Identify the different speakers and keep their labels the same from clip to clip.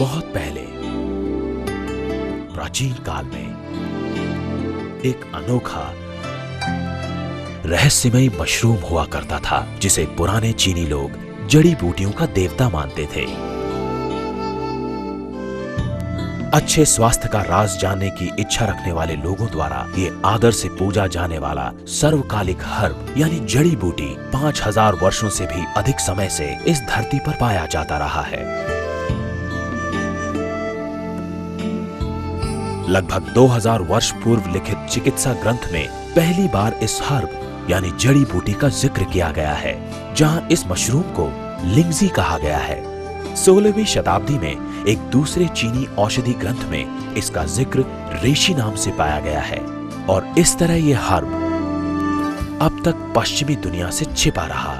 Speaker 1: बहुत पहले प्राचीन काल में एक अनोखा रहस्यमयी मशरूम हुआ करता था, जिसे पुराने चीनी लोग जड़ी बूटियों का देवता मानते थे। अच्छे स्वास्थ्य का राज जानने की इच्छा रखने वाले लोगों द्वारा ये आदर से पूजा जाने वाला सर्वकालिक हर्ब यानी जड़ी बूटी 5000 वर्षों से भी अधिक समय से इस धरती पर पाया जाता रहा है। लगभग 2000 वर्ष पूर्व लिखित चिकित्सा ग्रंथ में पहली बार इस हर्ब यानी जड़ी बूटी का जिक्र किया गया है, जहां इस मशरूम को लिंगजी कहा गया है। 16वीं शताब्दी में एक दूसरे चीनी औषधि ग्रंथ में इसका जिक्र रेशी नाम से पाया गया है और इस तरह यह हर्ब अब तक पश्चिमी दुनिया से छिपा रहा।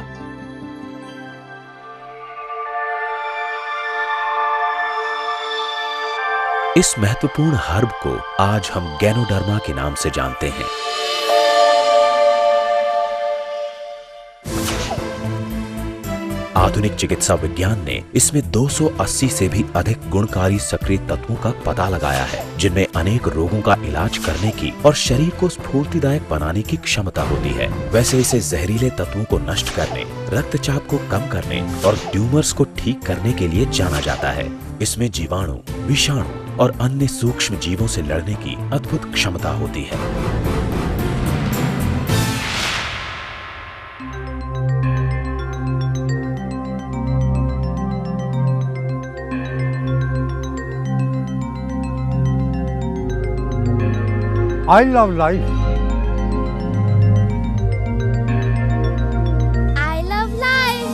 Speaker 1: इस महत्वपूर्ण हर्ब को आज हम गैनोडर्मा के नाम से जानते हैं। आधुनिक चिकित्सा विज्ञान ने इसमें 280 से भी अधिक गुणकारी सक्रिय तत्वों का पता लगाया है, जिनमें अनेक रोगों का इलाज करने की और शरीर को स्फूर्तिदायक बनाने की क्षमता होती है। वैसे इसे जहरीले तत्वों को नष्ट करने, रक्तचाप को कम करने और ट्यूमर्स को ठीक करने के लिए जाना जाता है। इसमें जीवाणु, विषाणु और अन्य सूक्ष्म जीवों से लड़ने की अद्भुत क्षमता होती है।
Speaker 2: I love life.
Speaker 3: I love life.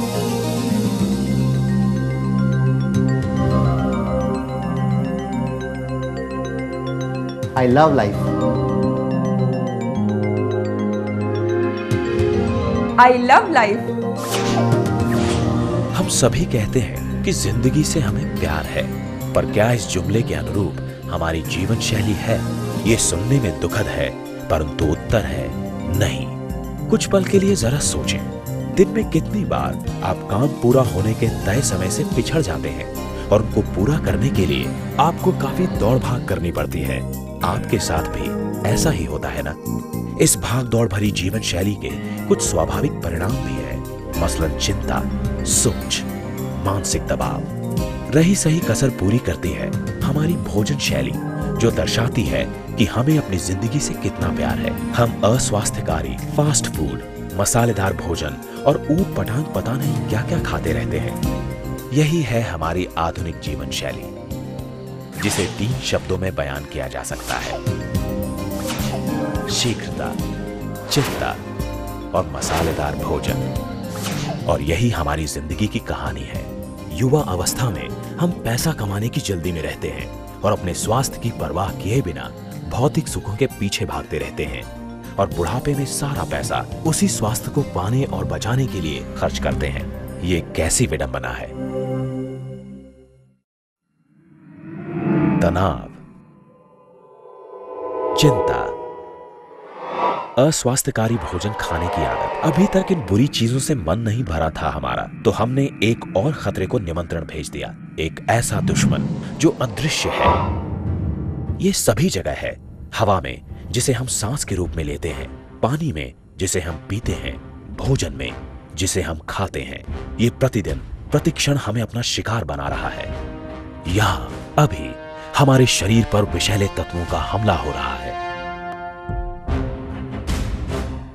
Speaker 4: I love life.
Speaker 5: I love life.
Speaker 1: हम सभी कहते हैं कि जिंदगी से हमें प्यार है, पर क्या इस जुमले के अनुरूप हमारी जीवन शैली है? ये सुनने में दुखद है, परंतु उत्तर है नहीं। कुछ पल के लिए जरा सोचें, दिन में कितनी बार आप काम पूरा होने के तय समय से पिछड़ जाते हैं और उनको पूरा करने के लिए आपको काफी दौड़ भाग करनी पड़ती है। आपके साथ भी ऐसा ही होता है ना? इस भाग दौड़ भरी जीवन शैली के कुछ स्वाभाविक परिणाम भी है, मसलन चिंता, सोच, मानसिक दबाव। रही सही कसर पूरी करती है हमारी भोजन शैली, जो दर्शाती है कि हमें अपनी जिंदगी से कितना प्यार है। हम अस्वास्थ्यकारी फास्ट फूड, मसालेदार भोजन और ऊट पटांग पता नहीं क्या क्या खाते रहते हैं। यही है हमारी आधुनिक जीवन शैली, जिसे 3 शब्दों में बयान किया जा सकता है: शीघ्रता, चिंता और मसालेदार भोजन। और यही हमारी जिंदगी की कहानी है। युवा अवस्था में हम पैसा कमाने की जल्दी में रहते हैं और अपने स्वास्थ्य की परवाह किए बिना भौतिक सुखों के पीछे भागते रहते हैं और बुढ़ापे में सारा पैसा उसी स्वास्थ्य को पाने और बचाने के लिए खर्च करते हैं। ये कैसी विडंबना है। तनाव, चिंता, अस्वास्थ्यकारी भोजन खाने की आदत। अभी तक इन बुरी चीजों से मन नहीं भरा था हमारा, तो हमने एक और खतरे को निमंत्रण भेज दिया। एक ऐसा दुश्मन जो अदृश्य है। ये सभी जगह है, हवा में जिसे हम सांस के रूप में लेते हैं, पानी में जिसे हम पीते हैं, भोजन में जिसे हम खाते हैं। ये प्रतिदिन प्रतिक्षण हमें अपना शिकार बना रहा है। यहाँ अभी हमारे शरीर पर विषैले तत्वों का हमला हो रहा है।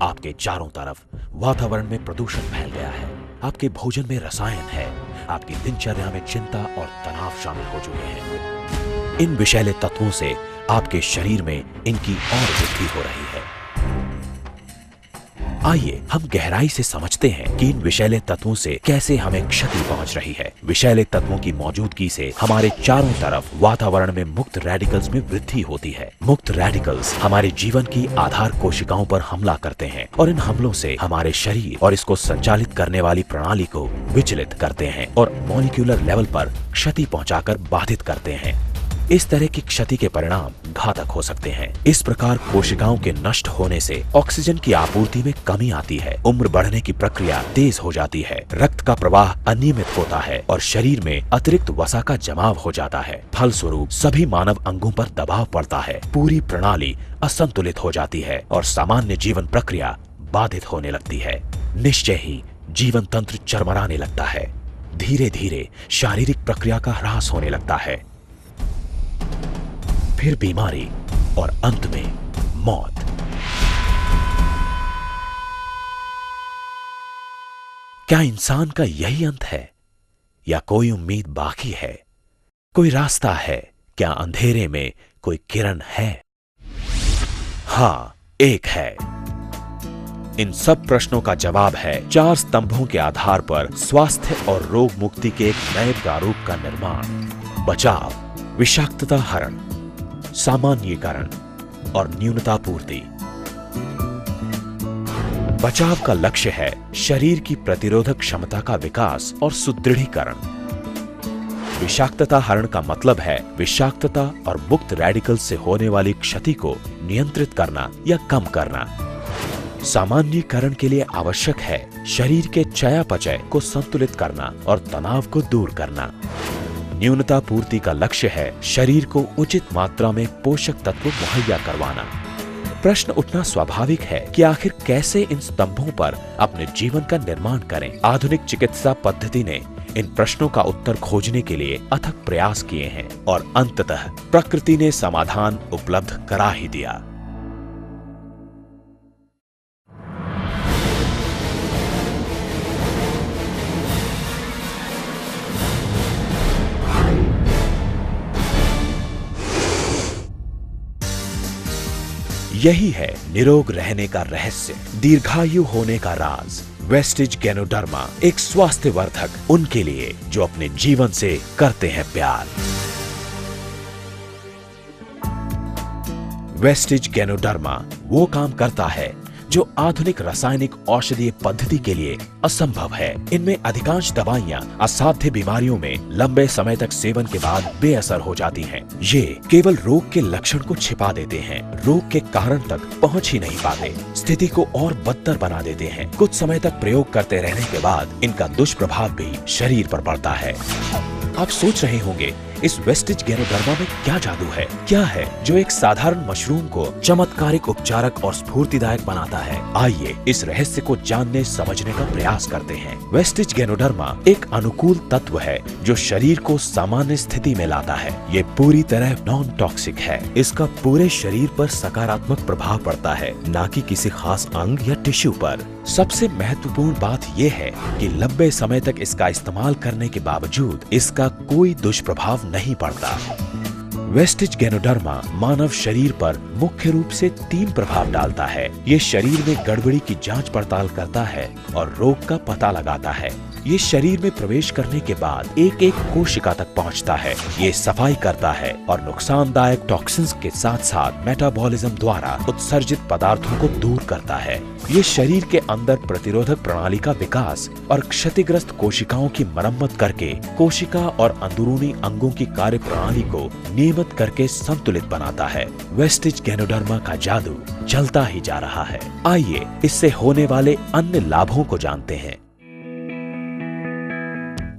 Speaker 1: आपके चारों तरफ वातावरण में प्रदूषण फैल गया है, आपके भोजन में रसायन है, आपकी दिनचर्या में चिंता और तनाव शामिल हो चुके हैं। इन विषैले तत्वों से आपके शरीर में इनकी और वृद्धि हो रही है। आइए हम गहराई से समझते हैं कि इन विषैले तत्वों से कैसे हमें क्षति पहुंच रही है। विषैले तत्वों की मौजूदगी से हमारे चारों तरफ वातावरण में मुक्त रेडिकल्स में वृद्धि होती है। मुक्त रेडिकल्स हमारे जीवन की आधार कोशिकाओं पर हमला करते हैं और इन हमलों से हमारे शरीर और इसको संचालित करने वाली प्रणाली को विचलित करते हैं और मॉलिक्यूलर लेवल पर क्षति पहुंचाकर बाधित करते हैं। इस तरह की क्षति के परिणाम घातक हो सकते हैं। इस प्रकार कोशिकाओं के नष्ट होने से ऑक्सीजन की आपूर्ति में कमी आती है, उम्र बढ़ने की प्रक्रिया तेज हो जाती है, रक्त का प्रवाह अनियमित होता है और शरीर में अतिरिक्त वसा का जमाव हो जाता है। फलस्वरूप सभी मानव अंगों पर दबाव पड़ता है, पूरी प्रणाली असंतुलित हो जाती है और सामान्य जीवन प्रक्रिया बाधित होने लगती है। निश्चय ही जीवन तंत्र चरमराने लगता है। धीरे धीरे शारीरिक प्रक्रिया का ह्रास होने लगता है, फिर बीमारी और अंत में मौत। क्या इंसान का यही अंत है या कोई उम्मीद बाकी है? कोई रास्ता है? क्या अंधेरे में कोई किरण है? हाँ, एक है। इन सब प्रश्नों का जवाब है 4 स्तंभों के आधार पर स्वास्थ्य और रोग मुक्ति के एक नए प्रारूप का निर्माण। बचाव, विषाक्तता हरण, सामान्यीकरण और न्यूनतापूर्ति। बचाव का लक्ष्य है शरीर की प्रतिरोधक क्षमता का विकास और सुदृढ़ीकरण। विषाक्तता हरण का मतलब है विषाक्तता और मुक्त रेडिकल से होने वाली क्षति को नियंत्रित करना या कम करना। सामान्यीकरण के लिए आवश्यक है शरीर के चयापचय को संतुलित करना और तनाव को दूर करना। न्यूनता पूर्ति का लक्ष्य है शरीर को उचित मात्रा में पोषक तत्व मुहैया करवाना। प्रश्न उठना स्वाभाविक है कि आखिर कैसे इन स्तंभों पर अपने जीवन का निर्माण करें। आधुनिक चिकित्सा पद्धति ने इन प्रश्नों का उत्तर खोजने के लिए अथक प्रयास किए हैं और अंततः प्रकृति ने समाधान उपलब्ध करा ही दिया। यही है निरोग रहने का रहस्य, दीर्घायु होने का राज। वेस्टिज गैनोडर्मा एक स्वास्थ्य वर्धक उनके लिए जो अपने जीवन से करते हैं प्यार। वेस्टिज गैनोडर्मा वो काम करता है जो आधुनिक रासायनिक औषधीय पद्धति के लिए असंभव है। इनमें अधिकांश दवाइयां असाध्य बीमारियों में लंबे समय तक सेवन के बाद बेअसर हो जाती हैं। ये केवल रोग के लक्षण को छिपा देते हैं, रोग के कारण तक पहुंच ही नहीं पाते, स्थिति को और बदतर बना देते हैं। कुछ समय तक प्रयोग करते रहने के बाद इनका दुष्प्रभाव भी शरीर पर पड़ता है। आप सोच रहे होंगे इस वेस्टिज गैनोडर्मा में क्या जादू है? क्या है जो एक साधारण मशरूम को चमत्कारिक उपचारक और स्फूर्तिदायक बनाता है? आइए इस रहस्य को जानने समझने का प्रयास करते हैं। वेस्टिज गैनोडर्मा एक अनुकूल तत्व है जो शरीर को सामान्य स्थिति में लाता है। ये पूरी तरह नॉन टॉक्सिक है। इसका पूरे शरीर पर सकारात्मक प्रभाव पड़ता है, न कि किसी खास अंग या टिश्यू पर। सबसे महत्वपूर्ण बात यह है कि लंबे समय तक इसका इस्तेमाल करने के बावजूद इसका कोई दुष्प्रभाव नहीं पड़ता। वेस्टिज गैनोडर्मा मानव शरीर पर मुख्य रूप से 3 प्रभाव डालता है। ये शरीर में गड़बड़ी की जांच पड़ताल करता है और रोग का पता लगाता है। ये शरीर में प्रवेश करने के बाद एक एक कोशिका तक पहुंचता है। ये सफाई करता है और नुकसानदायक टॉक्सिन्स के साथ साथ मेटाबॉलिज्म द्वारा उत्सर्जित पदार्थों को दूर करता है। ये शरीर के अंदर प्रतिरोधक प्रणाली का विकास और क्षतिग्रस्त कोशिकाओं की मरम्मत करके कोशिका और अंदरूनी अंगों की कार्य प्रणाली को नियमित करके संतुलित बनाता है। वेस्टिज गैनोडर्मा का जादू चलता ही जा रहा है। आइए इससे होने वाले अन्य लाभों को जानते हैं।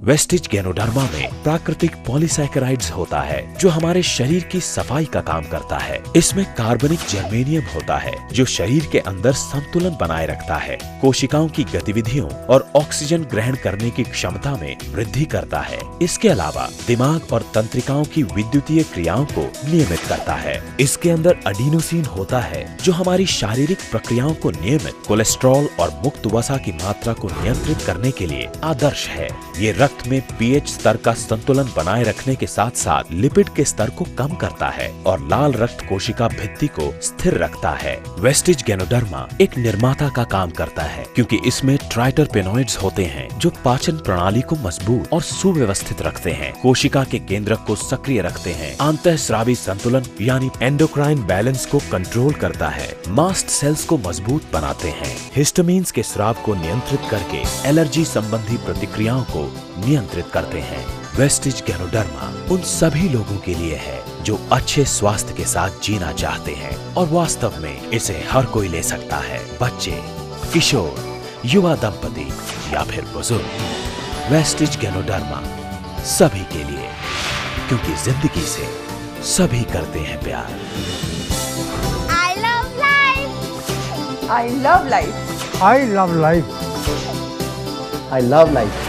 Speaker 1: वेस्टिज गैनोडर्मा में प्राकृतिक पॉलीसैकेराइड्स होता है जो हमारे शरीर की सफाई का काम करता है। इसमें कार्बनिक जर्मेनियम होता है जो शरीर के अंदर संतुलन बनाए रखता है, कोशिकाओं की गतिविधियों और ऑक्सीजन ग्रहण करने की क्षमता में वृद्धि करता है। इसके अलावा दिमाग और तंत्रिकाओं की विद्युतीय क्रियाओं को नियमित करता है। इसके अंदर एडिनोसिन होता है जो हमारी शारीरिक प्रक्रियाओं को नियमित, कोलेस्ट्रॉल और मुक्त वसा की मात्रा को नियंत्रित करने के लिए आदर्श है। ये रक्त में पीएच स्तर का संतुलन बनाए रखने के साथ साथ लिपिड के स्तर को कम करता है और लाल रक्त कोशिका भित्ति को स्थिर रखता है। वेस्टिज गैनोडर्मा एक निर्माता का काम करता है क्योंकि इसमें ट्राइटरपेनॉइड्स होते हैं जो पाचन प्रणाली को मजबूत और सुव्यवस्थित रखते हैं, कोशिका के केंद्रक को सक्रिय रखते हैं, अंतःस्रावी संतुलन यानी एंडोक्राइन बैलेंस को कंट्रोल करता है, मास्ट सेल्स को मजबूत बनाते हैं, हिस्टामिन्स के स्राव को नियंत्रित करके एलर्जी संबंधी प्रतिक्रियाओं को नियंत्रित करते हैं। वेस्टिज गैनोडर्मा उन सभी लोगों के लिए है जो अच्छे स्वास्थ्य के साथ जीना चाहते हैं और वास्तव में इसे हर कोई ले सकता है, बच्चे, किशोर, युवा दंपति या फिर बुजुर्ग। वेस्टिज गैनोडर्मा सभी के लिए, क्योंकि जिंदगी से सभी करते हैं प्यार।
Speaker 3: I love life.
Speaker 5: I love life.
Speaker 2: I love life.
Speaker 4: I love life.